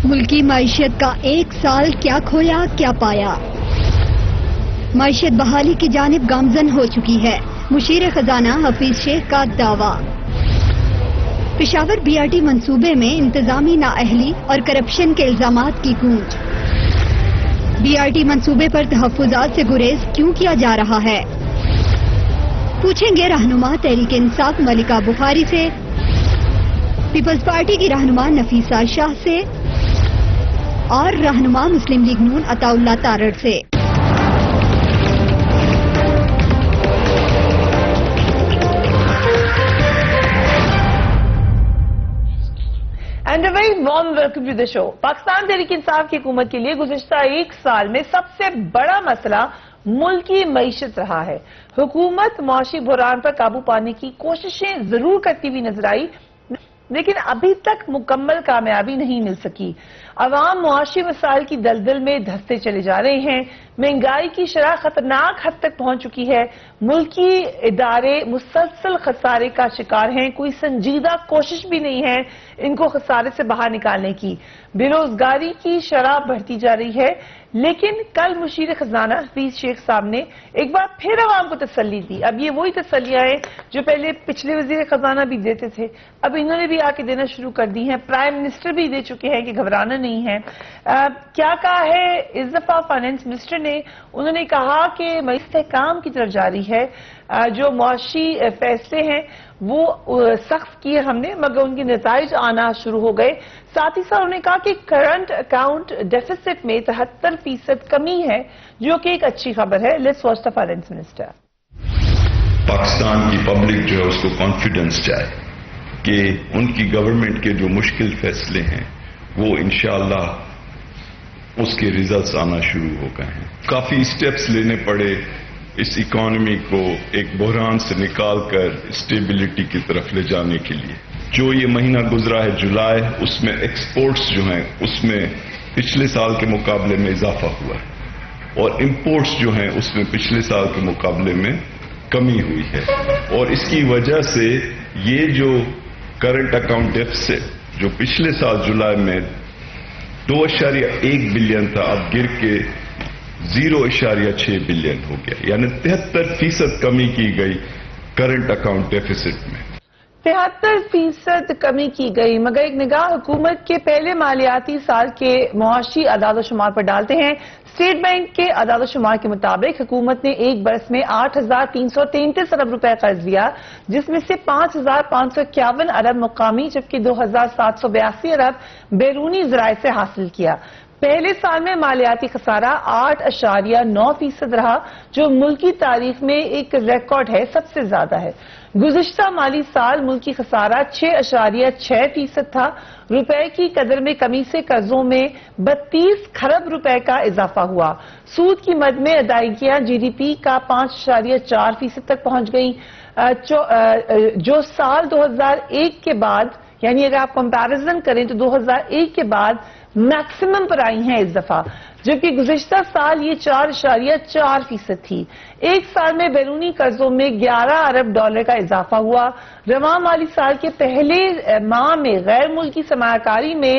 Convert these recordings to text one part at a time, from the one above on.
ملکی معیشت کا ایک سال کیا کھویا کیا پایا۔ معیشت بحالی کی جانب گامزن ہو چکی ہے، مشیر خزانہ حفیظ شیخ کا دعویٰ۔ پشاور BRT منصوبے میں انتظامی نااہلی اور کرپشن کے الزامات کی گونج۔ BRT منصوبے پر تحفظات سے گریز کیوں کیا جا رہا ہے؟ پوچھیں گے رہنما تحریک انصاف ملکہ بخاری سے، پیپلز پارٹی کی رہنما نفیسہ شاہ سے اور رہنما مسلم لیگ نون عطا اللہ تارڑ سے۔ And a very warm welcome to the show. Pakistan Tehreek Insaf کی حکومت کے لیے گزشتہ ایک سال میں سب سے بڑا مسئلہ ملکی معیشت رہا ہے۔ حکومت معاشی بحران پر قابو پانے کی کوششیں ضرور کرتی ہوئی نظر آئی، لیکن ابھی تک مکمل کامیابی نہیں مل سکی۔ عوام معاشی مسائل کی دلدل میں دھستے چلے جا رہے ہیں، مہنگائی کی شرح خطرناک حد تک پہنچ چکی ہے، ملکی ادارے مسلسل خسارے کا شکار ہیں، کوئی سنجیدہ کوشش بھی نہیں ہے ان کو خسارے سے باہر نکالنے کی۔ بے روزگاری کی شرح بڑھتی جا رہی ہے، لیکن کل مشیر خزانہ حفیظ شیخ صاحب نے ایک بار پھر عوام کو تسلی دی۔ اب یہ وہی تسلیاں ہیں جو پہلے پچھلے وزیر خزانہ بھی دیتے تھے، اب انہوں نے بھی آ کے دینا شروع کر دی ہیں، پرائم منسٹر بھی دے چکے ہیں کہ گھبرانا نہیں ہے۔ کیا کہا ہے اس دفعہ فائنانس منسٹر نے؟ انہوں نے کہا کہ استحکام کی طرف جاری ہے، جو معاشی فیصلے ہیں وہ سخت کیے ہم نے، مگر ان کے نتائج آنا شروع ہو گئے۔ ساتھ ہی ساتھ انہوں نے کہا کہ کرنٹ اکاؤنٹ ڈیفیسٹ میں 73% کمی ہے، جو کہ ایک اچھی خبر ہے۔ Let's watch the finance minister. Pakistan کی پبلک جو ہے اس کو کانفیڈنس چاہے کہ ان کی گورنمنٹ کے جو مشکل فیصلے ہیں وہ انشاءاللہ اس کے ریزلٹس آنا شروع ہو گئے ہیں۔ کافی سٹیپس لینے پڑے اس اکانومی کو ایک بحران سے نکال کر اسٹیبلٹی کی طرف لے جانے کے لیے۔ جو یہ مہینہ گزرا ہے جولائی، اس میں ایکسپورٹس جو ہیں اس میں پچھلے سال کے مقابلے میں اضافہ ہوا ہے، اور امپورٹس جو ہیں اس میں پچھلے سال کے مقابلے میں کمی ہوئی ہے، اور اس کی وجہ سے یہ جو کرنٹ اکاؤنٹ ڈیفیسٹ جو پچھلے سال جولائی میں 2.1 بلین تھا، اب گر کے 0.6 بلین ہو گیا، یعنی 73% کمی کی گئی کرنٹ اکاؤنٹ ڈیفیسٹ میں۔ 73% کمی کی گئی، مگر ایک نگاہ حکومت کے پہلے مالیاتی سال کے معاشی اعداد و شمار پر ڈالتے ہیں۔ اسٹیٹ بینک کے اعداد و شمار کے مطابق حکومت نے ایک برس میں 8,333 ارب روپے قرض لیا، جس میں سے 5,551 ارب مقامی جبکہ 2,782 ارب بیرونی ذرائع سے حاصل کیا۔ پہلے سال میں مالیاتی خسارہ 8.9% رہا، جو ملکی تاریخ میں ایک ریکارڈ ہے، سب سے زیادہ ہے۔ گزشتہ مالی سال ملکی خسارہ 6.6% تھا۔ روپے کی قدر میں کمی سے قرضوں میں 32 کھرب روپے کا اضافہ ہوا۔ سود کی مد میں ادائیگیاں GDP کا 5.4% تک پہنچ گئیں، جو سال 2001 کے بعد، یعنی اگر آپ کمپیریزن کریں تو 2001 کے بعد میکسیمم پر آئی ہیں اس دفعہ، جبکہ گزشتہ سال یہ 4.4% تھی۔ ایک سال میں بیرونی قرضوں میں 11 ارب ڈالر کا اضافہ ہوا۔ رواں مالی سال کے پہلے ماہ میں غیر ملکی سرمایہ کاری میں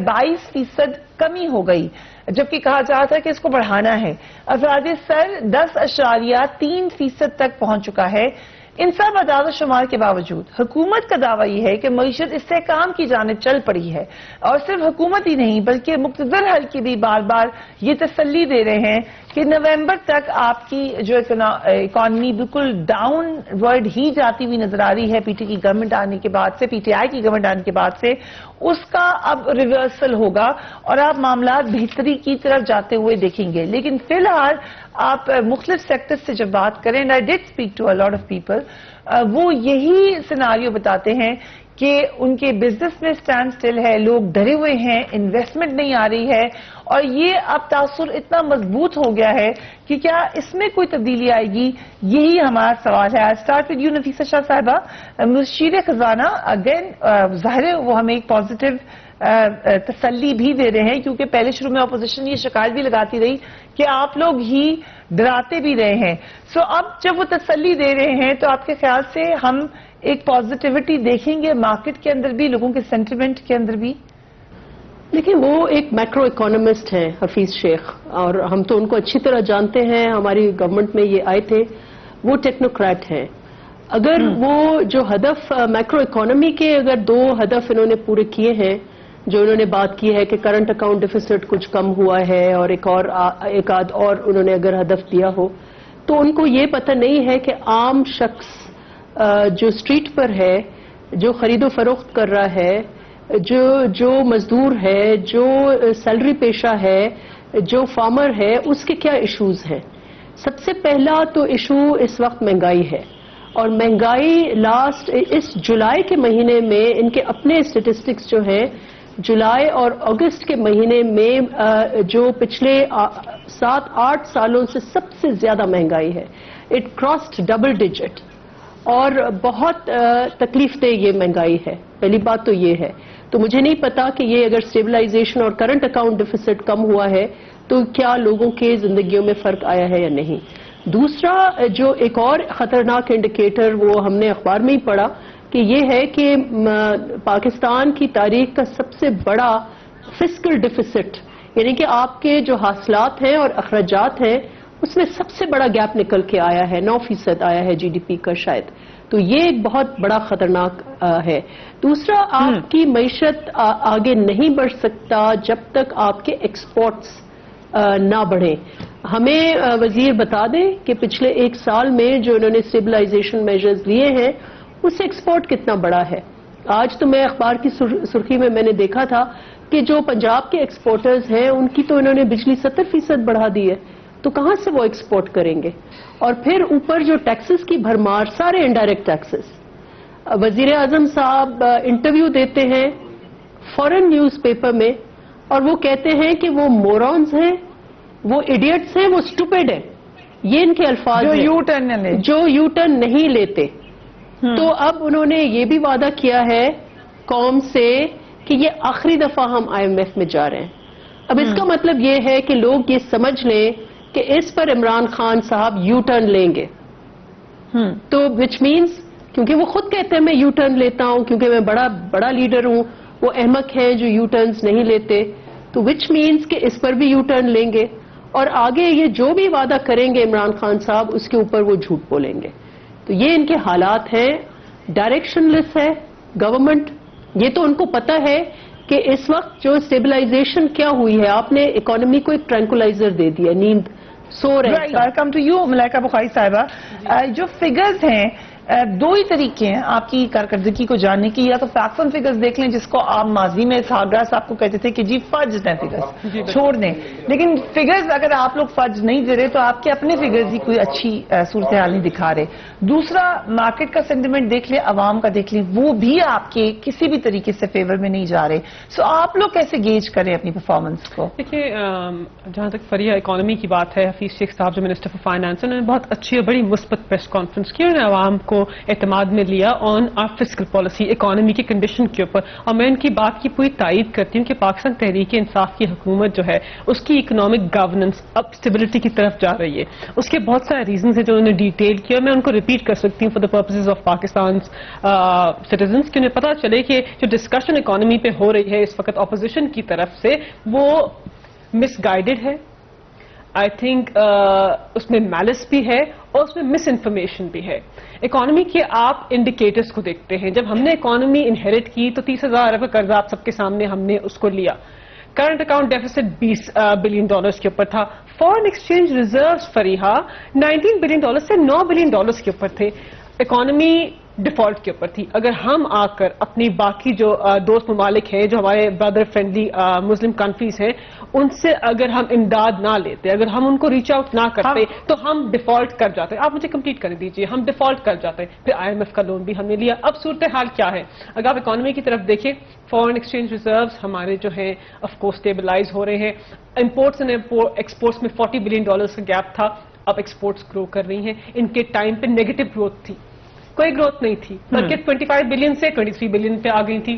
22% کمی ہو گئی، جبکہ کہا جا رہا تھا کہ اس کو بڑھانا ہے۔ افراد سر 10.3% تک پہنچ چکا ہے۔ ان سب اعداد و شمار کے باوجود حکومت کا دعویٰ یہ ہے کہ معیشت استحکام کی جانب چل پڑی ہے، اور صرف حکومت ہی نہیں بلکہ مقتدر حلقے بھی بار بار یہ تسلی دے رہے ہیں کہ نومبر تک آپ کی جو اکانومی بالکل ڈاؤن ورڈ ہی جاتی ہوئی نظر آ رہی ہے PT کی گورنمنٹ آنے کے بعد سے، PTI کی گورنمنٹ آنے کے بعد سے، اس کا اب ریورسل ہوگا اور آپ معاملات بہتری کی طرف جاتے ہوئے دیکھیں گے۔ لیکن فی الحال آپ مختلف سیکٹر سے جب بات کریں، and I did speak to a lot of people، وہ یہی سیناریو بتاتے ہیں کہ ان کے بزنس میں سٹینڈ سٹل ہے، لوگ ڈرے ہوئے ہیں، انویسٹمنٹ نہیں آ رہی ہے، اور یہ اب تاثر اتنا مضبوط ہو گیا ہے کہ کیا اس میں کوئی تبدیلی آئے گی، یہی ہمارا سوال ہے۔ اسٹارٹ ود یو نفیسہ شاہ صاحبہ، مشیر خزانہ اگین ظاہر ہے وہ ہمیں ایک پازیٹیو تسلی بھی دے رہے ہیں، کیونکہ پہلے شروع میں اپوزیشن یہ شکایت بھی لگاتی رہی کہ آپ لوگ ہی ڈراتے بھی رہے ہیں۔ سو اب جب وہ تسلی دے رہے ہیں تو آپ کے خیال سے ہم ایک پازیٹیوٹی دیکھیں گے مارکیٹ کے اندر بھی، لوگوں کے سینٹیمنٹ کے اندر بھی؟ دیکھیں وہ ایک میکرو اکانومسٹ ہیں حفیظ شیخ، اور ہم تو ان کو اچھی طرح جانتے ہیں، ہماری گورنمنٹ میں یہ آئے تھے. وہ ٹیکنوکریٹ ہیں. اگر وہ جو ہدف میکرو اکانومی کے اگر 2 ہدف انہوں نے پورے کیے ہیں، جو انہوں نے بات کی ہے کہ کرنٹ اکاؤنٹ ڈیفیسٹ کچھ کم ہوا ہے اور ایک آدھ اور انہوں نے اگر ہدف دیا ہو، تو ان کو یہ پتہ نہیں ہے کہ عام شخص جو اسٹریٹ پر ہے، جو خرید و فروخت کر رہا ہے، جو مزدور ہے، جو سیلری پیشہ ہے، جو فارمر ہے، اس کے کیا ایشوز ہیں. سب سے پہلا تو ایشو اس وقت مہنگائی ہے، اور مہنگائی اس جولائی کے مہینے میں ان کے اپنے اسٹیٹسٹکس جو ہیں، جولائی اور اگست کے مہینے میں جو پچھلے 7-8 سالوں سے سب سے زیادہ مہنگائی ہے. اٹ کراسڈ ڈبل ڈیجٹ، اور بہت تکلیف دہ یہ مہنگائی ہے. پہلی بات تو یہ ہے. تو مجھے نہیں پتا کہ یہ اگر اسٹیبلائزیشن اور کرنٹ اکاؤنٹ ڈیفیسٹ کم ہوا ہے تو کیا لوگوں کے زندگیوں میں فرق آیا ہے یا نہیں. دوسرا جو ایک اور خطرناک انڈیکیٹر وہ ہم نے اخبار میں ہی پڑھا کہ یہ ہے کہ پاکستان کی تاریخ کا سب سے بڑا فسکل ڈیفیسٹ، یعنی کہ آپ کے جو حاصلات ہیں اور اخراجات ہیں اس میں سب سے بڑا گیپ نکل کے آیا ہے، 9% آیا ہے جی ڈی پی کا شاید. تو یہ ایک بہت بڑا خطرناک ہے. دوسرا، آپ کی معیشت آگے نہیں بڑھ سکتا جب تک آپ کے ایکسپورٹس نہ بڑھیں. ہمیں وزیر بتا دیں کہ پچھلے 1 سال میں جو انہوں نے اسٹیبلائزیشن میجرز لیے ہیں اس سے ایکسپورٹ کتنا بڑا ہے. آج تو میں اخبار کی سرخی میں نے دیکھا تھا کہ جو پنجاب کے ایکسپورٹرز ہیں ان کی تو انہوں نے بجلی 70% بڑھا دی ہے. تو کہاں سے وہ ایکسپورٹ کریں گے؟ اور پھر اوپر جو ٹیکسز کی بھرمار، سارے انڈائریکٹ ٹیکسز. وزیر اعظم صاحب انٹرویو دیتے ہیں فورن نیوز پیپر میں اور وہ کہتے ہیں کہ وہ مورونز ہیں، وہ ایڈیٹس ہیں، وہ اسٹوپڈ ہیں. یہ ان کے الفاظ جو ہیں، یو ٹرن نہیں لیتے. تو اب انہوں نے یہ بھی وعدہ کیا ہے قوم سے کہ یہ آخری دفعہ ہم IMF میں جا رہے ہیں. اب اس کا مطلب یہ ہے کہ لوگ یہ سمجھ لیں کہ اس پر عمران خان صاحب یو ٹرن لیں گے. تو وچ مینز، کیونکہ وہ خود کہتے ہیں میں یو ٹرن لیتا ہوں کیونکہ میں بڑا لیڈر ہوں، وہ احمق ہیں جو یو ٹرنز نہیں لیتے. تو وچ مینز کہ اس پر بھی یو ٹرن لیں گے، اور آگے یہ جو بھی وعدہ کریں گے عمران خان صاحب اس کے اوپر وہ جھوٹ بولیں گے. تو یہ ان کے حالات ہیں. ڈائریکشن لیس ہے گورنمنٹ. یہ تو ان کو پتہ ہے کہ اس وقت جو اسٹیبلائزیشن کیا ہوئی ہے، آپ نے اکانومی کو ایک ٹرینکولائزر دے دیا، نیند سو رہے. کم ٹو یو ملائکہ بخاری صاحبہ. جو فگرز ہیں 2 ہی طریقے ہیں آپ کی کارکردگی کو جاننے کی. یا تو فیکٹس اینڈ فگرز دیکھ لیں جس کو آپ ماضی میں اسحاق ڈار صاحب کو کہتے تھے کہ جی فجڈ ہیں فگرز، چھوڑ دیں. لیکن فگرز اگر آپ لوگ فج نہیں دے رہے تو آپ کے اپنے فگرز ہی کوئی اچھی صورتحال نہیں دکھا رہے. دوسرا، مارکیٹ کا سینٹیمنٹ دیکھ لیں، عوام کا دیکھ لیں، وہ بھی آپ کے کسی بھی طریقے سے فیور میں نہیں جا رہے. سو آپ لوگ کیسے گیج کریں اپنی پرفارمنس کو؟ دیکھیے، جہاں تک فریہ اکانومی کی بات ہے، حفیظ شیخ صاحب جو منسٹر فار فائنانس، انہوں نے بہت اچھی اور بڑی مثبت پریس کانفرنس کی. انہوں نے عوام کو اعتماد میں لیا آن آر فسکل پالیسی، اکانومی کی کنڈیشن کے اوپر. اور میں ان کی بات کی پوری تائید کرتی ہوں کہ پاکستان تحریک انصاف کی حکومت جو ہے اس کی اکنامک گورننس اب اسٹیبلٹی کی طرف جا رہی ہے. اس کے بہت سارے ریزنز ہیں جو انہوں نے ڈیٹیل کیا، میں ان کو ریپیٹ کر سکتی ہوں for the purposes of Pakistan citizens, کہ انہیں پتا چلے کہ جو ڈسکشن اکانومی پہ ہو رہی ہے اس وقت اپوزیشن کی طرف سے وہ مس گائیڈڈ ہے. آئی تھنک اس میں میلس بھی ہے اور اس میں مس انفارمیشن بھی ہے. اکانومی کے آپ انڈیکیٹرز کو دیکھتے ہیں. جب ہم نے اکانومی انہیریٹ کی تو 30,000 ارب کا قرضہ آپ سب کے سامنے ہم نے اس کو لیا. کرنٹ اکاؤنٹ ڈیفیسٹ $20 بلین کے اوپر تھا. Foreign exchange reserves Fariha $19 billion سے $9 بلین کے اوپر تھے. اکانومی ڈیفالٹ کے اوپر تھی. اگر ہم آ کر اپنی باقی جو دوست ممالک ہیں جو ہمارے برادر فرینڈلی مسلم کنٹریز ہیں ان سے اگر ہم امداد نہ لیتے، اگر ہم ان کو ریچ آؤٹ نہ کرتے تو ہم ڈیفالٹ کر جاتے. آپ مجھے کمپلیٹ کر دیجئے. ہم ڈیفالٹ کر جاتے. پھر IMF کا لون بھی ہم نے لیا. اب صورتحال کیا ہے؟ اگر آپ اکانومی کی طرف دیکھیں، فارن ایکسچینج ریزروز ہمارے جو ہیں آف کورس اسٹیبلائز ہو رہے ہیں. امپورٹس اینڈ ایکسپورٹس میں $40 بلین کا گیپ تھا. اب ایکسپورٹس گرو کر رہی ہیں. ان کے ٹائم پہ نیگیٹو گروتھ تھی، کوئی گروتھ نہیں تھی، بلکہ 25 بلین سے 23 بلین پہ آ گئی تھی.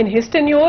in his tenure,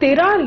$13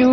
you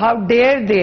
how dare they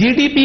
GDP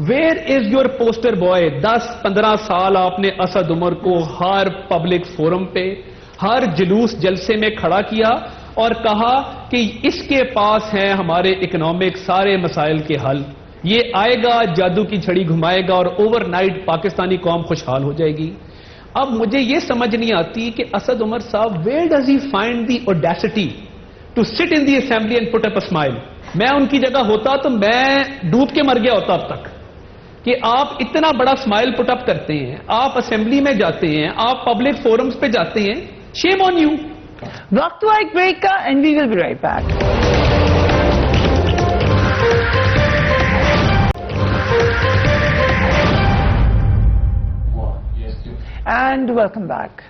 where is your poster boy? 10-15 سال آپ نے اسد عمر کو ہر پبلک فورم پہ، ہر جلوس جلسے میں کھڑا کیا اور کہا کہ اس کے پاس ہیں ہمارے اکنامک سارے مسائل کے حل، یہ آئے گا، جادو کی چھڑی گھمائے گا اور اوور نائٹ پاکستانی قوم خوشحال ہو جائے گی۔ اب مجھے یہ سمجھ نہیں آتی کہ اسد عمر صاحب where does he find the audacity to sit in the assembly and put up a smile? میں ان کی جگہ ہوتا تو میں ڈوب کے مر گیا ہوتا اب تک، کہ آپ اتنا بڑا اسمائل پٹ اپ کرتے ہیں، آپ اسمبلی میں جاتے ہیں، آپ پبلک فورمز پہ جاتے ہیں، شیم آن یو۔ وقت ہوا ایک بریک کا and we will be right back. And welcome back.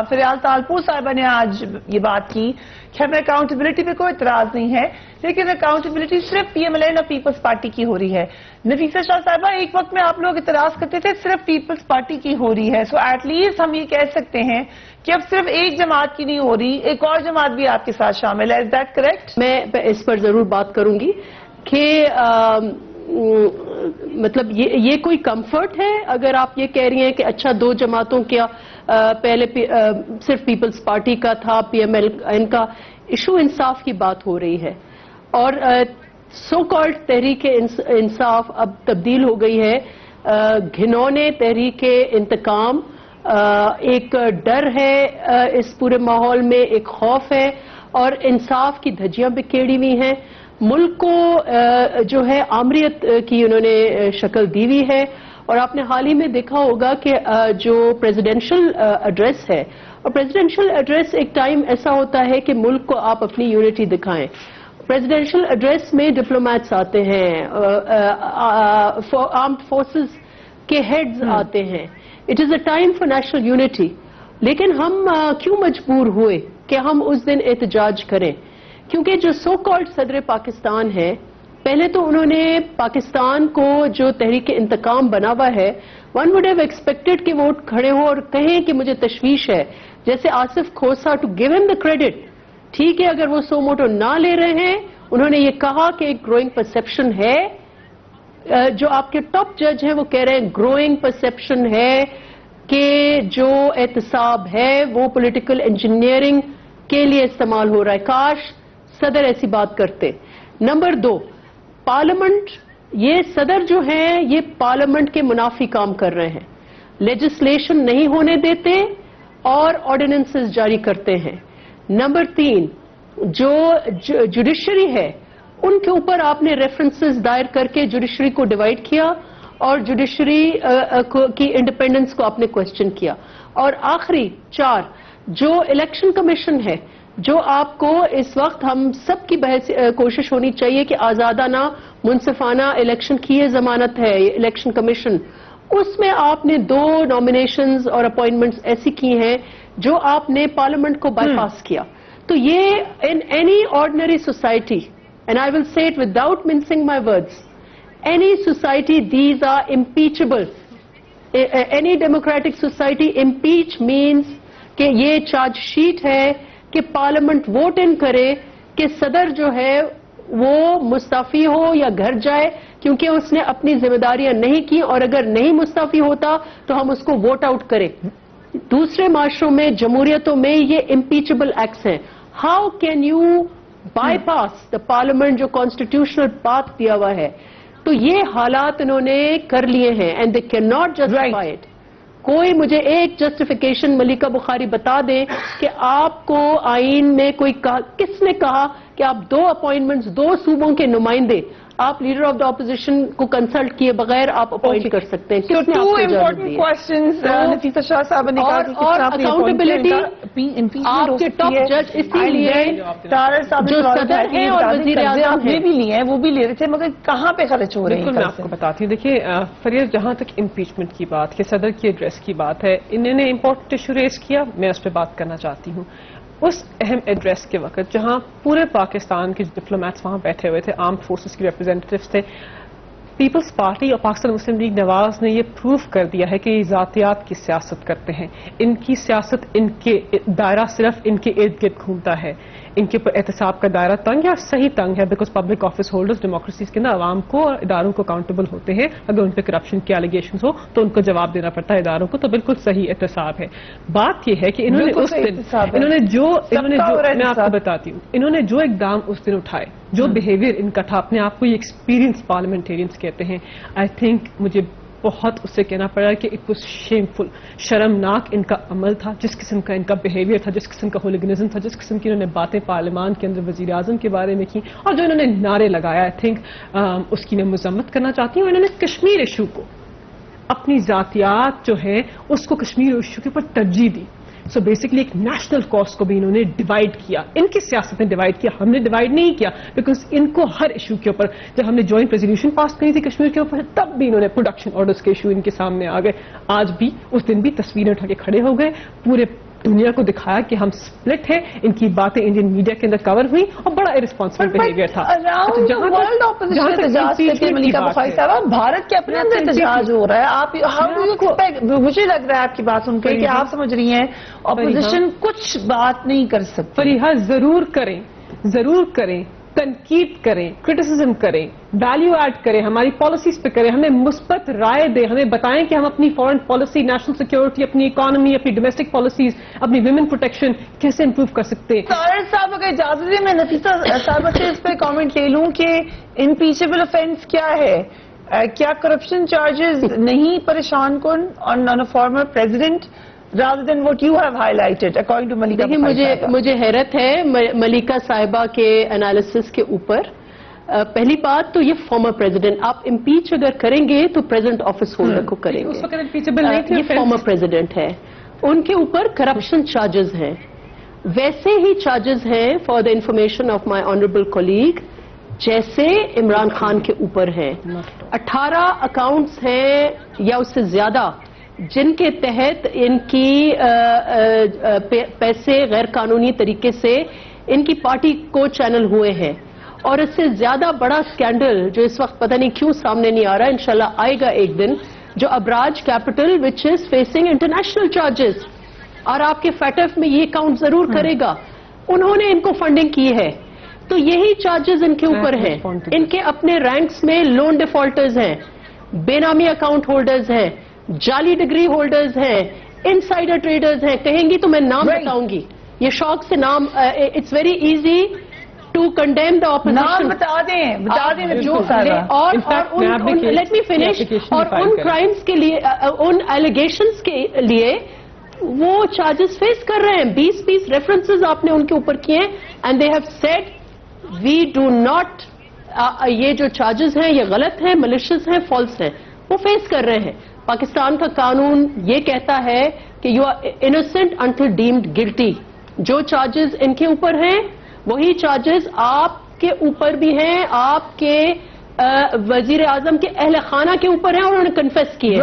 Faryal Talpur صاحبہ نے آج یہ بات کی کہ ہمیں اکاؤنٹیبلٹی پہ کوئی اعتراض نہیں ہے، لیکن اکاؤنٹیبلٹی صرف پی ایم ایل این اور پیپلز پارٹی کی ہو رہی ہے۔ نفیسہ شاہ صاحبہ، ایک وقت میں آپ لوگ اعتراض کرتے تھے صرف پیپلز پارٹی کی ہو رہی ہے، سو ایٹ لیسٹ ہم یہ کہہ سکتے ہیں کہ اب صرف ایک جماعت کی نہیں ہو رہی، ایک اور جماعت بھی آپ کے ساتھ شامل ہے، از دیٹ کریکٹ؟ میں اس پر ضرور بات کروں گی کہ مطلب یہ کوئی کمفرٹ ہے اگر آپ یہ کہہ رہی ہیں کہ اچھا 2 جماعتوں کا پہلے صرف پیپلز پارٹی کا تھا، پی ایم ایل این کا ایشو، انصاف کی بات ہو رہی ہے اور سو کالڈ تحریک انصاف اب تبدیل ہو گئی ہے گھنونے تحریک انتقام۔ ایک ڈر ہے اس پورے ماحول میں، ایک خوف ہے اور انصاف کی دھجیاں بکھیڑی ہوئی ہیں۔ ملک کو جو ہے آمریت کی انہوں نے شکل دی ہوئی ہے اور آپ نے حال ہی میں دیکھا ہوگا کہ جو پریزیڈنشل ایڈریس ہے، اور پریزیڈنشل ایڈریس ایک ٹائم ایسا ہوتا ہے کہ ملک کو آپ اپنی یونٹی دکھائیں۔ پریزیڈنشل ایڈریس میں ڈپلومیٹس آتے ہیں، آرمڈ فورسز کے ہیڈز آتے ہیں، it is a time for national unity, لیکن ہم کیوں مجبور ہوئے کہ ہم اس دن احتجاج کریں؟ کیونکہ جو سو کالڈ صدر پاکستان ہے، پہلے تو انہوں نے پاکستان کو جو تحریک انتقام بنا ہوا ہے، ون وڈ ہیو ایکسپیکٹڈ کہ وہ کھڑے ہوں اور کہیں کہ مجھے تشویش ہے، جیسے آصف کھوسا، ٹو گیو ہم دا کریڈٹ۔ ٹھیک ہے، اگر وہ سو موٹو نہ لے رہے ہیں، انہوں نے یہ کہا کہ ایک گروئنگ پرسپشن ہے، جو آپ کے ٹاپ جج ہیں وہ کہہ رہے ہیں گروئنگ پرسپشن ہے کہ جو احتساب ہے وہ پولیٹیکل انجینئرنگ کے لیے استعمال ہو رہا ہے۔ کاش صدر ایسی بات کرتے۔ نمبر 2، پارلیمنٹ، یہ صدر جو ہیں یہ پارلیمنٹ کے منافی کام کر رہے ہیں، لیجسلیشن نہیں ہونے دیتے اور آرڈیننسز جاری کرتے ہیں۔ نمبر 3، جو جوڈیشری ہے ان کے اوپر آپ نے ریفرنسز دائر کر کے جوڈیشری کو ڈیوائیڈ کیا اور جوڈیشری کی انڈیپینڈنس کو آپ نے کوسچن کیا۔ اور آخری 4، جو الیکشن کمیشن ہے، جو آپ کو اس وقت ہم سب کی کوشش ہونی چاہیے کہ آزادانہ منصفانہ الیکشن کی یہ ضمانت ہے، یہ الیکشن کمیشن، اس میں آپ نے 2 نامینیشنز اور اپوائنٹمنٹس ایسی کی ہیں جو آپ نے پارلیمنٹ کو بائی پاس کیا۔ تو یہ in any ordinary society, and I will say it without mincing my words, any society these are impeachable. Any democratic society, impeach means کہ یہ چارج شیٹ ہے کہ پارلیمنٹ ووٹ ان کرے کہ صدر جو ہے وہ مستعفی ہو یا گھر جائے، کیونکہ اس نے اپنی ذمہ داریاں نہیں کی، اور اگر نہیں مستعفی ہوتا تو ہم اس کو ووٹ آؤٹ کریں۔ دوسرے معاشروں میں، جمہوریتوں میں یہ امپیچبل ایکٹس ہیں۔ How can you by pass the parliament جو کانسٹیٹیوشنل پاتھ دیا ہوا ہے؟ تو یہ حالات انہوں نے کر لیے ہیں and they can not justify it. کوئی مجھے ایک جسٹیفیکیشن ملیکہ بخاری بتا دیں کہ آپ کو آئین میں کوئی کس نے کہا کہ آپ 2 اپوائنٹمنٹس 2 صوبوں کے نمائندے آپ لیڈر آف دا اپوزیشن کو کنسلٹ کیے بغیر آپ اپوائنٹ کر سکتے ہیں؟ کس نے آپ کو اجازت دی ہے؟ نفیسہ شاہ صاحب نے کہا کہ کس اور طرح آپ نے اکاؤنٹیبلٹی impeachment آپ کے ٹاپ جج اسی لیے تارر صاحب جو صدر ہیں اور وزیر اعظم نے بھی لیے ہیں، وہ بھی لے رہے تھے، مگر کہاں پہ خرچ ہو رہے ہیں؟ بالکل، میں آپ کو بتاتی ہوں۔ دیکھیے فریض، جہاں تک امپیچمنٹ کی بات کہ صدر کی ایڈریس کی بات ہے، انہوں نے امپورٹنٹ ایشو ریز کیا، میں اس پہ بات کرنا چاہتی ہوں۔ اس اہم ایڈریس کے وقت جہاں پورے پاکستان کے ڈپلومیٹس وہاں بیٹھے ہوئے تھے، آرمڈ فورسز کے ریپرزینٹیوز تھے، پیپلز پارٹی اور پاکستان مسلم لیگ نواز نے یہ پروف کر دیا ہے کہ یہ ذاتیات کی سیاست کرتے ہیں۔ ان کی سیاست، ان کے دائرہ صرف ان کے ارد گرد گھومتا ہے۔ ان کے اوپر احتساب کا دائرہ تنگ ہے اور صحیح تنگ ہے، because public office holders democracies کے اندر عوام کو اور اداروں کو اکاؤنٹیبل ہوتے ہیں. اگر ان پہ کرپشن کے ایلیگیشنز ہو تو ان کو جواب دینا پڑتا ہے اداروں کو. تو بالکل صحیح احتساب ہے. بات یہ ہے کہ انہوں نے اس دن میں آپ کو بتاتی ہوں، انہوں نے جو اقدام اس دن اٹھائے، جو بیہیویئر ان کا تھا، اپنے آپ کو یہ ایکسپیرینس پارلیمنٹیرینز کہتے ہیں. آئی تھنک مجھے بہت اس سے کہنا پڑا کہ اٹ واز شیمفل، شرمناک ان کا عمل تھا، جس قسم کا ان کا بیہیویئر تھا، جس قسم کا ہولیگنزم تھا، جس قسم کی انہوں نے باتیں پارلیمان کے اندر وزیر اعظم کے بارے میں کی، اور جو انہوں نے نعرے لگایا. آئی تھنک اس کی میں مذمت کرنا چاہتی ہوں. انہوں نے کشمیر ایشو کو، اپنی ذاتیات جو ہے اس کو کشمیر ایشو کے اوپر ترجیح دی. سو بیسکلی ایک نیشنل کاز کو بھی انہوں نے ڈیوائڈ کیا. ان کی سیاست نے ڈیوائڈ کیا، ہم نے ڈیوائڈ نہیں کیا، بیکاز ان کو ہر ایشو کے اوپر، جب ہم نے جوائنٹ ریزولوشن پاس کری تھی کشمیر کے اوپر، تب بھی انہوں نے پروڈکشن آرڈرز کے ایشو ان کے سامنے آ گئے. آج بھی اس دن بھی تصویریں اٹھا کے کھڑے ہو گئے، پورے دنیا کو دکھایا کہ ہم سپلٹ ہیں. ان کی باتیں انڈین میڈیا کے اندر کور ہوئی اور بڑا ارسپانسبل بیہیویئر تھا. بھارت کے اپنے اندر احتجاج ہو رہا ہے. مجھے لگ رہا ہے آپ کی بات سن کے کہ آپ سمجھ رہی ہیں اپوزیشن کچھ بات نہیں کر سکتی. فریحہ ضرور کریں، ضرور کریں، تنقید کریں، کرٹیسزم کریں، ویلیو ایڈ کریں، ہماری پالیسیز پہ کریں، ہمیں مثبت رائے دیں، ہمیں بتائیں کہ ہم اپنی فارن پالیسی، نیشنل سیکیورٹی، اپنی اکانومی، اپنی ڈومیسٹک پالیسیز، اپنی ویمن پروٹیکشن کیسے امپروو کر سکتے ہیں. طاہر صاحب اگر اجازت دیں میں نفیسہ صاحبہ سے اس پہ کامنٹ لے لوں کہ امپیچبل افینس کیا ہے؟ کیا کرپشن چارجز نہیں پریشان کن on former president rather than what you have highlighted according to Malika? دیکھیں مجھے حیرت ہے ملیکہ صاحبہ کے انالیسس کے اوپر. پہلی بات تو یہ فارمر پریزیڈنٹ، آپ امپیچ اگر کریں گے تو پریزیڈنٹ آفس ہولڈر کو کریں گے. اس وقت امپیچبل نہیں تھے، یہ فارمر پریزیڈنٹ ہے، ان کے اوپر کرپشن چارجز ہیں. ویسے ہی چارجز ہیں for the information of my honourable colleague جیسے عمران خان کے اوپر ہیں. 18 اکاؤنٹس ہیں یا اس سے زیادہ جن کے تحت ان کی پیسے غیر قانونی طریقے سے ان کی پارٹی کو چینل ہوئے ہیں. اور اس سے زیادہ بڑا سکینڈل جو اس وقت پتہ نہیں کیوں سامنے نہیں آ رہا، انشاءاللہ آئے گا ایک دن، جو Abraaj capital which is facing international charges, اور آپ کے فیٹف میں یہ کاؤنٹ ضرور کرے گا. انہوں نے ان کو فنڈنگ کی ہے تو یہی چارجز ان کے اوپر ہیں. ان کے اپنے رینکس میں لون ڈیفالٹرز ہیں، بے نامی اکاؤنٹ ہولڈرز ہیں، جعلی ڈگری ہولڈرز ہیں، انسائڈر ٹریڈرز ہیں. کہیں گی تو میں نام بتاؤں گی، یہ شوق سے نام. It's very easy to condemn the opposition. نام بتا دیں لیٹ می فنش. اور ان کرائمز کے لیے، ان ایلیگیشنز کے لیے وہ چارجز فیس کر رہے ہیں. 20 ریفرنسز آپ نے ان کے اوپر کیے ہیں and they have said we do not, یہ جو چارجز ہیں یہ غلط ہیں، ملیشیس ہیں، فالس ہیں. وہ فیس کر رہے ہیں. پاکستان کا قانون یہ کہتا ہے کہ you are innocent until deemed guilty. جو چارجز ان کے اوپر ہیں وہی چارجز آپ کے اوپر بھی ہیں، آپ کے وزیر اعظم کے اہل خانہ کے اوپر ہیں، اور انہوں نے کنفیس کیے.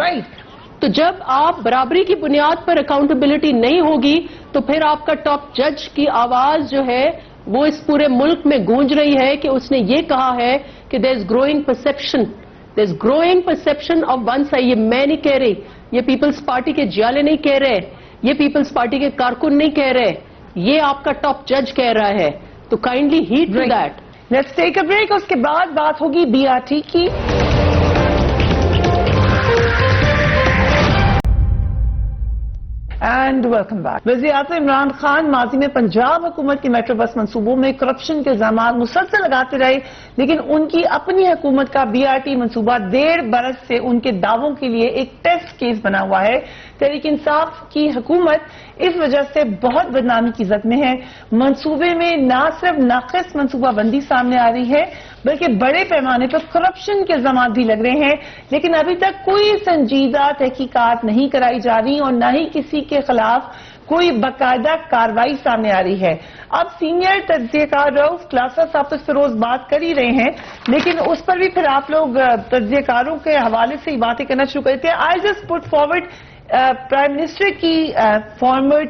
تو جب آپ برابری کی بنیاد پر اکاؤنٹیبلٹی نہیں ہوگی تو پھر آپ کا ٹاپ جج کی آواز جو ہے وہ اس پورے ملک میں گونج رہی ہے کہ اس نے یہ کہا ہے کہ there is growing perception of one side. یہ میں نہیں کہہ رہی، یہ پیپلز پارٹی کے جیالے نہیں کہہ رہے، یہ پیپلز پارٹی کے کارکن نہیں کہہ رہے، یہ آپ کا ٹاپ جج کہہ رہا ہے. تو kindly head to that. Let's take a break. اس کے بعد بات ہوگی BRT کی. And welcome back. وزیر اعظم عمران خان ماضی میں پنجاب حکومت کے میٹرو بس منصوبوں میں کرپشن کے الزامات مسلسل لگاتے رہے، لیکن ان کی اپنی حکومت کا BRT منصوبہ 1.5 برس سے ان کے دعووں کے لیے ایک ٹیسٹ کیس بنا ہوا ہے. تحریک انصاف کی حکومت اس وجہ سے بہت بدنامی کی زد میں ہے. منصوبے میں نہ صرف ناقص منصوبہ بندی سامنے آ رہی ہے بلکہ بڑے پیمانے پر کرپشن کے الزامات بھی لگ رہے ہیں، لیکن ابھی تک کوئی سنجیدہ تحقیقات نہیں کرائی جا رہی اور نہ ہی کسی کے خلاف کوئی باقاعدہ کارروائی سامنے آ رہی ہے. اب سینئر تجزیہ کار رؤف کلاسا صاحب تو فیروز بات کر ہی رہے ہیں، لیکن اس پر بھی پھر آپ لوگ تجزیہ کاروں کے حوالے سے ہی باتیں کرنا شروع کرتے ہیں. I just put forward prime minister کی فارمر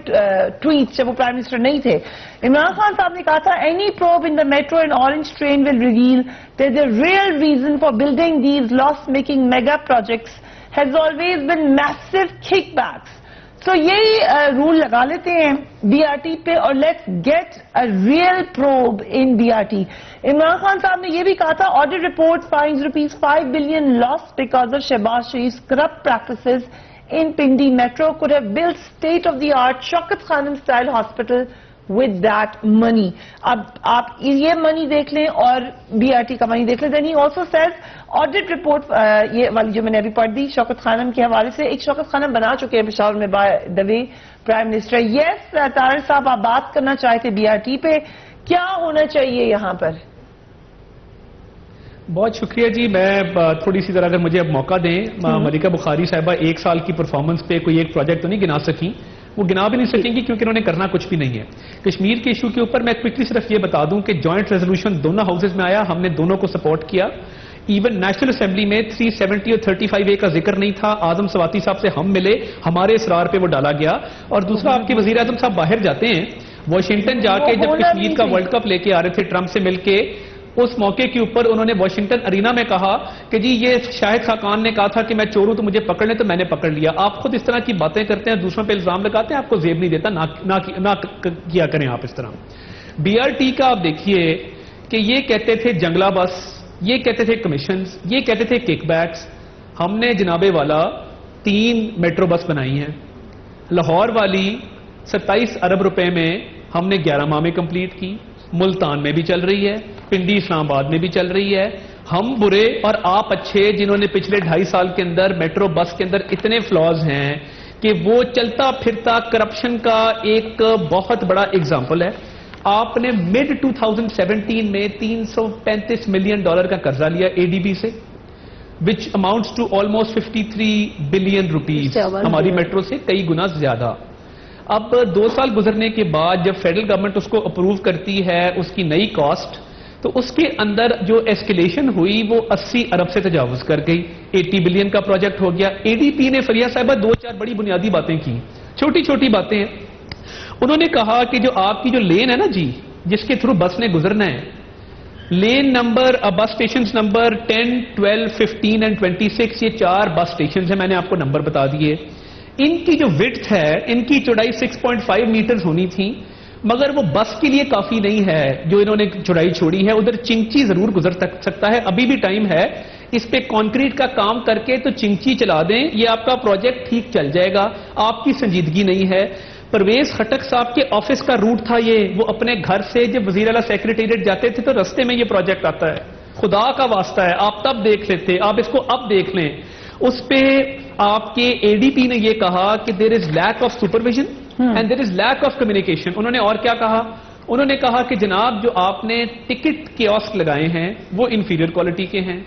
ٹویٹ جب وہ پرائم منسٹر نہیں تھے. عمران خان صاحب نے کہا تھا any probe in the metro and orange train will reveal that the real reason for building these loss making mega projects has always been massive kickbacks. تو یہی رول لگا لیتے ہیں بی آر ٹی پہ اور let's get a real probe in B R T. Imran Khan صاحب نے یہ بھی کہا تھا audit report finds ₹5 billion lost because of Shehbaz Sharif's corrupt practices in Pindi Metro could have built state-of-the-art Shaukat Khanum style hospital with that money. اب آپ یہ منی دیکھ لیں اور بی آر ٹی کا منی دیکھ لیں. Then he also says audit report یہ والی جو میں نے ابھی پڑھ دی شوکت خانم کے حوالے سے, ایک شوکت خانم بنا چکے ہیں پشاور میں by the way prime minister. Yes Tahir صاحب, آپ بات کرنا چاہے تھے بی آر ٹی پہ, کیا ہونا چاہیے یہاں پر؟ بہت شکریہ جی. میں تھوڑی سی ذرا اگر مجھے اب موقع دیں, ملکہ بخاری صاحبہ 1 سال کی پرفارمنس پہ کوئی ایک پروجیکٹ تو نہیں گنا سکیں, وہ گنا بھی نہیں سکیں گی کیونکہ انہوں نے کرنا کچھ بھی نہیں ہے. کشمیر کے ایشو کے اوپر میں کوئکلی صرف یہ بتا دوں کہ جوائنٹ ریزولوشن دونوں ہاؤسز میں آیا, ہم نے دونوں کو سپورٹ کیا. ایون نیشنل اسمبلی میں 370 اور 35A کا ذکر نہیں تھا. اعظم سواتی صاحب سے ہم ملے, ہمارے اصرار پہ وہ ڈالا گیا. اور دوسرا, آپ کے وزیر اعظم صاحب باہر جاتے ہیں واشنگٹن جا کے, جب کشمیر کا ورلڈ کپ لے کے آ رہے تھے ٹرمپ سے مل کے, اس موقع کے اوپر انہوں نے واشنگٹن ارینا میں کہا کہ جی یہ شاہد خاقان نے کہا تھا کہ میں چور ہوں تو مجھے پکڑ لیں, تو میں نے پکڑ لیا. آپ خود اس طرح کی باتیں کرتے ہیں, دوسروں پہ الزام لگاتے ہیں, آپ کو زیب نہیں دیتا, نہ کیا کریں آپ اس طرح. بی آر ٹی کا آپ دیکھیے کہ یہ کہتے تھے جنگلہ بس, یہ کہتے تھے کمیشنز, یہ کہتے تھے کک بیکس. ہم نے جناب والا 3 میٹرو بس بنائی ہیں. لاہور والی 27 ارب روپے میں ہم نے 11 ماہ میں کمپلیٹ کی. ملتان میں بھی چل رہی ہے, پنڈی اسلام آباد میں بھی چل رہی ہے. ہم برے اور آپ اچھے, جنہوں نے پچھلے 2.5 سال کے اندر میٹرو بس کے اندر اتنے فلاز ہیں کہ وہ چلتا پھرتا کرپشن کا ایک بہت بڑا ایگزامپل ہے. آپ نے mid 2017 میں $335 ملین کا قرضہ لیا اے ڈی بی سے, which amounts to almost 53 billion rupees, ہماری میٹرو سے کئی گنا زیادہ. اب 2 سال گزرنے کے بعد جب فیڈرل گورنمنٹ اس کو اپروو کرتی ہے اس کی نئی کاسٹ, تو اس کے اندر جو ایسکیلیشن ہوئی وہ 80 ارب سے تجاوز کر گئی. 80 بلین کا پروجیکٹ ہو گیا. اے ڈی پی نے فریہ صاحبہ 2-4 بڑی بنیادی باتیں کی, چھوٹی چھوٹی باتیں. انہوں نے کہا کہ جو آپ کی جو لین ہے نا جی, جس کے تھرو بس نے گزرنا ہے, لین نمبر بس سٹیشنز نمبر 10, 12, 15 اینڈ 26, یہ 4 بس سٹیشنز ہیں, میں نے آپ کو نمبر بتا دیے. ان کی جو وڈتھ ہے, ان کی چوڑائی 6.5 میٹرز ہونی تھی, مگر وہ بس کے لیے کافی نہیں ہے جو انہوں نے چوڑائی چھوڑی ہے. ادھر چنچی ضرور گزر سکتا ہے, ابھی بھی ٹائم ہے, اس پہ کانکریٹ کا کام کر کے تو چنچی چلا دیں, یہ آپ کا پروجیکٹ ٹھیک چل جائے گا. آپ کی سنجیدگی نہیں ہے. پرویز خٹک صاحب کے آفس کا روٹ تھا یہ, وہ اپنے گھر سے جب وزیر اعلیٰ سیکریٹریٹ جاتے تھے تو رستے میں یہ پروجیکٹ آتا ہے. خدا کا واسطہ ہے, آپ تب دیکھ لیتے, آپ اس کو اب دیکھ لیں. اس پہ آپ کے اے ڈی پی نے یہ کہا کہ there is lack of supervision and there is lack of communication. انہوں نے اور کیا کہا, انہوں نے کہا کہ جناب جو آپ نے ٹکٹ کیوسک لگائے ہیں وہ انفیریئر کوالٹی کے ہیں,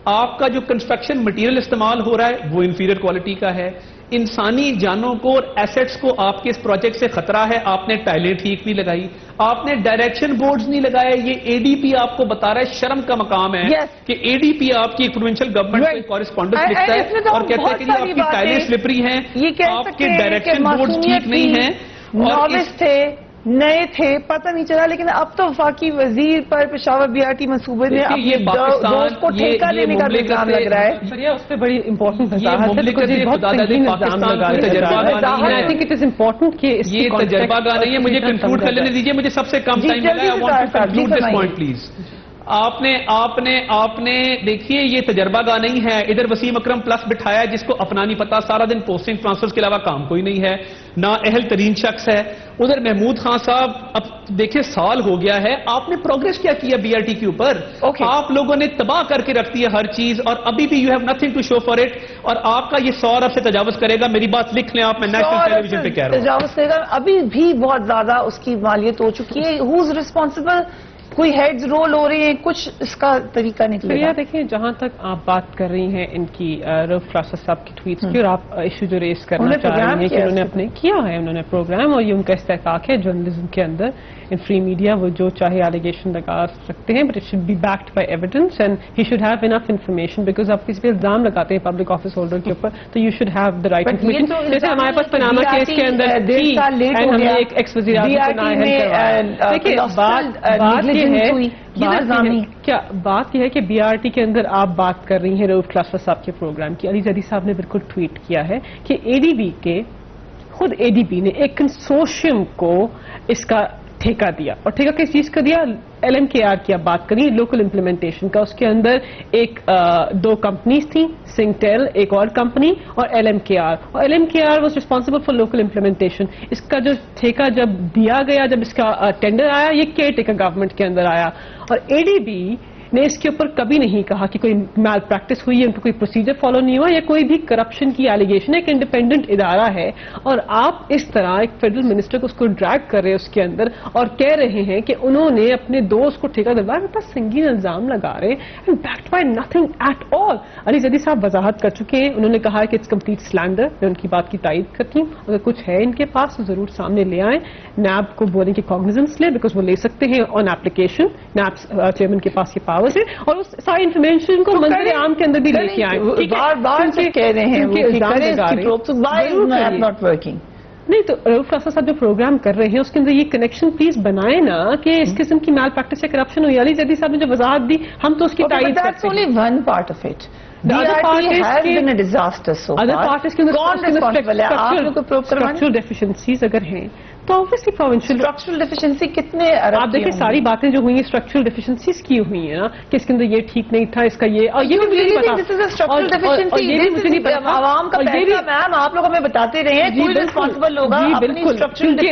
آپ کا جو کنسٹرکشن مٹیریل استعمال ہو رہا ہے وہ انفیریئر کوالٹی کا ہے, انسانی جانوں کو اور ایسٹس کو آپ کے اس پروجیکٹ سے خطرہ ہے, آپ نے ٹائلیں ٹھیک نہیں لگائی, آپ نے ڈائریکشن بورڈز نہیں لگائے. یہ اے ڈی پی آپ کو بتا رہا ہے, شرم کا مقام ہے کہ اے ڈی پی آپ کی پروونشل گورنمنٹ میں کورسپونڈنس لکھتا ہے اور کہتا ہے کہ آپ کی ٹائلیں سلپری ہیں, آپ کے ڈائریکشن بورڈز ٹھیک نہیں ہیں. نوبس تھے, نئے تھے, پتہ نہیں چلا, لیکن اب تو وفاقی وزیر پر پشاور بی آر ٹی منصوبے میں اپنے دوست کو ٹھیکہ لینے کا الزام لگ رہا ہے. اس پہ بڑی امپورٹنٹ وضاحت ہے, because یہ بہت سنگین الزام لگا رہا ہے. I think it is important کہ اس یہ تجربہ گاہ نہیں ہے. مجھے کنکلوڈ کر لینے دیجیے, مجھے سب سے کم ٹائم ملا ہے. I want to conclude this point please. آپ نے دیکھیے یہ تجربہ گاہ نہیں ہے. ادھر وسیم اکرم پلس بٹھایا جس کو اپنا نہیں پتا, سارا دن پوسٹنگ ٹرانسفر کے علاوہ کام کوئی نہیں ہے, نہ اہل ترین شخص ہے. ادھر محمود خان صاحب, اب دیکھیں سال ہو گیا ہے, آپ نے پروگریس کیا بی آر ٹی کے اوپر؟ آپ لوگوں نے تباہ کر کے رکھ دی ہے ہر چیز, اور ابھی بھی you have nothing to show for it. اور آپ کا یہ 100 ارب سے تجاوز کرے گا, میری بات لکھ لیں آپ, میں نیشنل ٹیلی ویژن پہ کہہ رہا ہوں تجاوز کرے گا. ابھی بھی بہت زیادہ اس کی مالیت ہو چکی ہے. ہو از ریسپانسبل؟ کوئی ہیڈز رول ہو رہے ہیں, کچھ اس کا طریقہ نکلے گا؟ دیکھیں, جہاں تک آپ بات کر رہی ہیں ان کی رؤف راشد صاحب کی ٹویٹس کی, اور آپ ایشو جو ریز کرنا چاہ رہے ہیں کہ انہوں نے اپنے کیا ہے, انہوں نے پروگرام, اور یہ ان کا استحقاق ہے جرنلزم کے اندر ان فری میڈیا, وہ جو چاہے ایلیگیشن لگا سکتے ہیں, but it should be backed by evidence and he should have انف انفارمیشن, بیکاز آپ کسی پہ الزام لگاتے ہیں پبلک آفس ہولڈر کے اوپر تو you should have the right information. جیسے ہمارے پاس پناما کیس کے اندر ہم نے ایک ایکس وزیر اعظم کو نااہل کروایا. دیکھیے بات یہ ہے کہ بی آر ٹی کے اندر آپ بات کر رہی ہیں رؤف راشد صاحب کے پروگرام کی. علی زیدی صاحب نے بالکل ٹویٹ کیا ہے کہ اے ڈی بی کے خود ADB نے ایک کنسورشیم کو اس کا ٹھیکہ دیا, اور ٹھیکہ کس چیز کا دیا؟ LMKR کی آپ بات کریے, لوکل امپلیمنٹیشن کا. اس کے اندر ایک 2 کمپنیز تھیں, سنگٹیل ایک اور کمپنی, اور LMKR, اور LMKR was responsible for local implementation. اس کا جو ٹھیکہ جب دیا گیا, جب اس کا ٹینڈر آیا, یہ کیئر ٹیکر گورنمنٹ کے اندر آیا, اور ADB نے اس کے اوپر کبھی نہیں کہا کہ کوئی میل پریکٹس ہوئی ہے, ان کو کوئی پروسیجر فالو نہیں ہوا, یا کوئی بھی کرپشن کی ایلیگیشن ہے. ایک انڈیپینڈنٹ ادارہ ہے, اور آپ اس طرح ایک فیڈرل منسٹر کو اس کو ڈریگ کر رہے ہیں اس کے اندر, اور کہہ رہے ہیں کہ انہوں نے اپنے دوست کو ٹھیکہ دلوایا. اتنا سنگین الزام لگا رہے ہیں, backed by nothing at all. Ali Zaidi صاحب وضاحت کر چکے ہیں, انہوں نے کہا کہ اٹس کمپلیٹ سلینڈر. میں ان کی بات کی تائید کرتی ہوں. اگر کچھ ہے ان کے پاس تو ضرور سامنے لے آئیں. نیب کو بولیں کہ کاگنیزنس لیں, بیکاز وہ لے سکتے ہیں آن ایپلیکیشن. نیب چیئرمین کے پاس یہ پاورز ہے, اور اس ساری انفارمیشن کو منظر عام کے اندر بھی لے کے آئیں. بار بار کہہ رہے ہیں نہیں تو رؤف راستہ صاحب جو پروگرام کر رہے ہیں اس کے اندر یہ کنیکشن پلیز بنائے نا کہ اس قسم کی میل پریکٹس یا کرپشن ہوئی. علی زیدی صاحب نے جو وضاحت دی, ہم تو اس کی تائید کرتے ہیں. One part of it. Structural deficiencies اگر ہیں تو obviously اسٹرکچرل ڈیفیشنسی کتنے آپ دیکھیں ساری باتیں جو ہوئی ہیں اسٹرکچرل ڈیفیشنسیز کی ہوئی ہیں نا, کہ اس کے اندر یہ ٹھیک نہیں تھا, اس کا یہ, اور یہ بھی مجھے نہیں پتا. عوام کا پیسہ میم آپ لوگ ہمیں بتاتے رہے ہیں, کوئی ریسپانسبل ہوگا.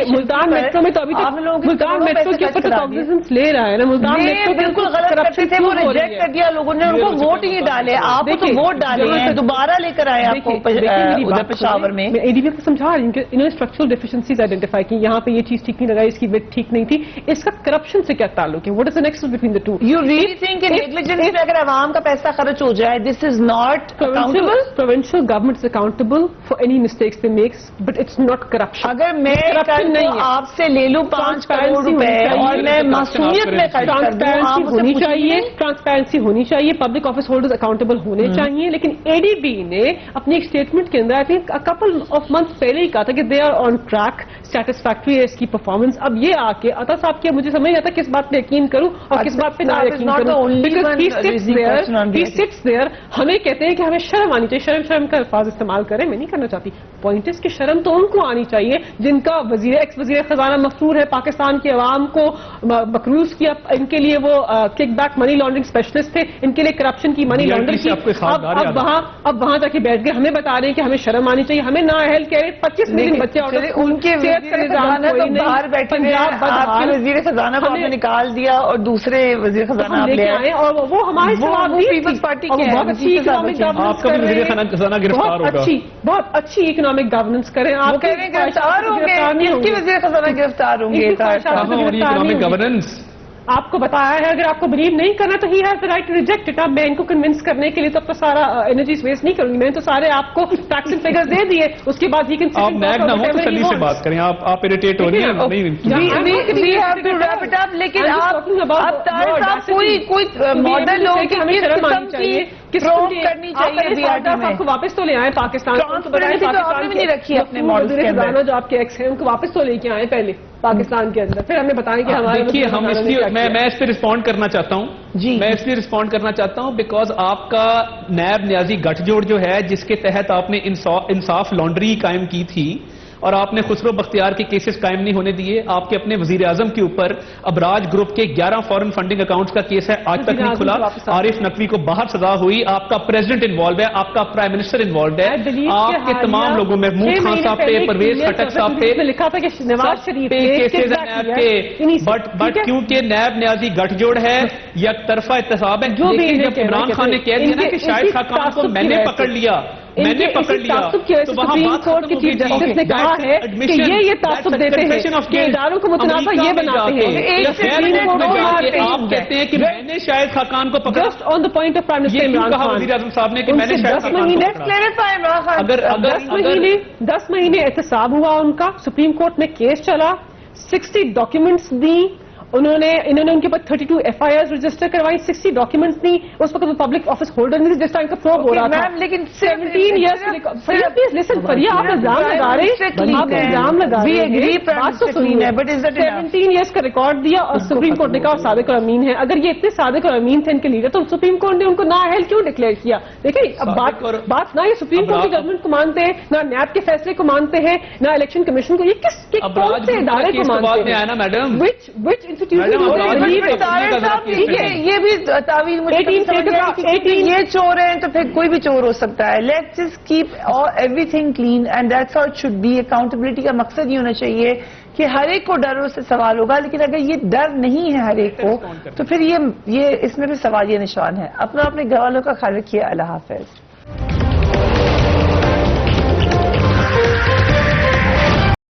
ملتان میٹرو میں تو ابھی تک ملتان میٹرو کے اوپر کاگنیزنس لے رہا ہے نا. ملتان میٹرو بالکل غلط کرتے تھے, وہ ریجیکٹ کر دیا لوگوں نے, ان کو ووٹ ہی ڈالے. آپ کو ووٹ ڈالے ہیں, دوبارہ لے کر آئے آپ کو پشاور میں. میں ADB کو سمجھا رہی ہوں کہ انہوں نے اسٹرکچرل ڈیفیشنسیز آئیڈینٹیفائی کی, یہاں پہ یہ چیز ٹھیک نہیں لگائی, اس کی ویٹ ٹھیک نہیں تھی. اس کا کرپشن سے کیا تعلق ہے؟ What is the nexus between the two? You really think کہ negligence میں اگر عوام کا پیسہ خرچ ہو جائے, this is not accountable? Provincial government is accountable for any mistakes they make, but it's not corruption. اگر میں آپ سے لے لوں 5 کروڑ روپے اور میں معصومیت میں خرچ کر دوں, آپ ہونی چاہیے, ٹرانسپیرنسی ہونی چاہیے, پبلک آفس ہولڈرز اکاؤنٹیبل ہونے چاہیے. لیکن ADB نے اپنی ایک اسٹیٹمنٹ کے اندر I think couple of months پہلے ہی کہا تھا کہ they are on track, satisfactory ہے اس کی پرفارمنس. اب یہ آ کے عطا صاحب کیا مجھے سمجھ نہیں آتا کس بات پہ یقین کروں اور کس بات پہ نہ یقین کروں. He sits there, ہمیں کہتے ہیں کہ ہمیں شرم آنی چاہیے. شرم کا الفاظ استعمال کریں, میں نہیں کرنا چاہتی. پوائنٹ اس کی شرم تو ان کو آنی چاہیے جن کا ایکس وزیر خزانہ مسرور ہے, پاکستان کے عوام کو مقروض کیا, ان کے لیے وہ kickback money laundering specialist تھے, ان کے لیے کرپشن کی منی لانڈرنگ کی. اب وہاں جا کے بیٹھ گئے ہمیں بتا رہے ہیں کہ ہمیں شرم آنی چاہیے. ہمیں نااہل کہہ رہے 25 ملین بچے ان کے باہر بیٹھے وزیر خزانہ کو آپ نے نکال دیا اور دوسرے وزیر خزانہ آپ لے آئے, اور وہ ہمارے پیپلز پارٹی کے بہت اچھی اکنامک گورننس کر رہے ہیں, بہت اچھی اکنامک گورننس کریں. آپ کہہ رہے ہیں گرفتار ہوں گے, کس کی وزیر خزانہ گرفتار ہوں گے؟ آپ کو بتایا ہے, اگر آپ کو بلیو نہیں کرنا تو he has the right to reject it. اب میں ان کو کنونس کرنے کے لیے تو سارا انرجیز ویسٹ نہیں کروں گی, میں تو سارے آپ کو فیکٹس اینڈ فگرز دے دیے. اس کے بعد ہی آپ نیب نہ ہو تسلی سے بات کریں, آپ اریٹیٹ ہو رہی ہیں. لیکن آپ کوئی ماڈل لوگ کہ ہمیں شرم آنی چاہیے, کرنی چاہیے. واپس تو لے آئے پاکستان نہیں رکھی اپنے ماڈل کے اندر, جو آپ کے ایکس ہیں ان کو واپس تو لے کے آئے پہلے پاکستان کے اندر, پھر ہمیں بتائیں کہ ہمارے. دیکھیے ہم اس لیے میں اس پہ رسپونڈ کرنا چاہتا ہوں, میں اس لیے رسپونڈ کرنا چاہتا ہوں بیکاز آپ کا نیب نیازی گٹھ جوڑ جو ہے جس کے تحت آپ نے انصاف لانڈری قائم کی تھی اور آپ نے خسرو بختیار کے کیسز قائم نہیں ہونے دیے. آپ کے اپنے وزیر اعظم کے اوپر ابراج گروپ کے 11 فورن فنڈنگ اکاؤنٹس کا کیس ہے, آج تک نہیں کھلا. عارف نقوی کو باہر سزا ہوئی, آپ کا پریزیڈنٹ انوالو ہے, آپ کا پرائم منسٹر انوالوڈ ہے, آپ کے تمام لوگوں میں محمود خان صاحب پہ, پرویز خٹک صاحب پہ لکھا تھا کہ نواز شریف کیسز ہیں نیب کے. بٹ کیونکہ نیب نیازی گٹھ جوڑ ہے, یک طرفہ احتساب ہے. جب عمران خان نے کہہ دیا نا کہ شاہد خاقان کو میں نے پکڑ لیا, میں نے پکڑ لیا, تو وہاں بات کورٹ کی چیف جسٹس نے کہا ہے کہ یہ تعصب دیتے ہیں کہ اداروں کو متنازع یہ بناتے ہیں. آپ کہتے ہیں کہ میں نے شاہد خاقان کو پکڑا, just on the point of prime minister Imran Khan, وزیر اعظم صاحب نے کہ میں نے شاہد خاقان کو پکڑا. 10 مہینے احتساب ہوا ان کا, سپریم کورٹ میں کیس چلا, 60 ڈاکیومنٹس دی, انہوں نے ان کے اوپر 32 FIRs رجسٹر کروائی, 60 ڈاکیومنٹس نہیں. اس وقت وہ پبلک آفس ہولڈر نہیں تھے جس ٹائم کا پروب ہو رہا تھا. میم لیکن 17 ایئرس فریہ پلیز لسن, فریہ آپ الزام لگا رہے ہیں, آپ الزام لگا رہے ہیں, بات تو سنیے. 17 ایئرس کا ریکارڈ دیا اور سپریم کورٹ نے کہا صادق اور امین ہے. اگر یہ اتنے صادق اور امین تھے ان کے لیڈر تو سپریم کورٹ نے ان کو نااہل کیوں ڈکلیئر کیا؟ دیکھیں اب بات نہ یہ سپریم کورٹ کی گورنمنٹ کو مانتے ہیں, نہ نیب کے فیصلے کو مانتے ہیں, نہ الیکشن کمیشن کو. یہ کس کون سے ادارے کو مانتے ہیں؟ میڈم which institution یہ بھی تعویل یہ چور ہیں تو پھر کوئی بھی چور ہو سکتا ہے. Let's just keep everything clean and that's how it should be. Accountability کا مقصد یہ ہونا چاہیے کہ ہر ایک کو ڈروں سے سوال ہوگا, لیکن اگر یہ ڈر نہیں ہے ہر ایک کو تو پھر یہ اس میں بھی سوالیہ نشان ہے. اپنے گھر والوں کا خیال رکھیے. اللہ حافظ.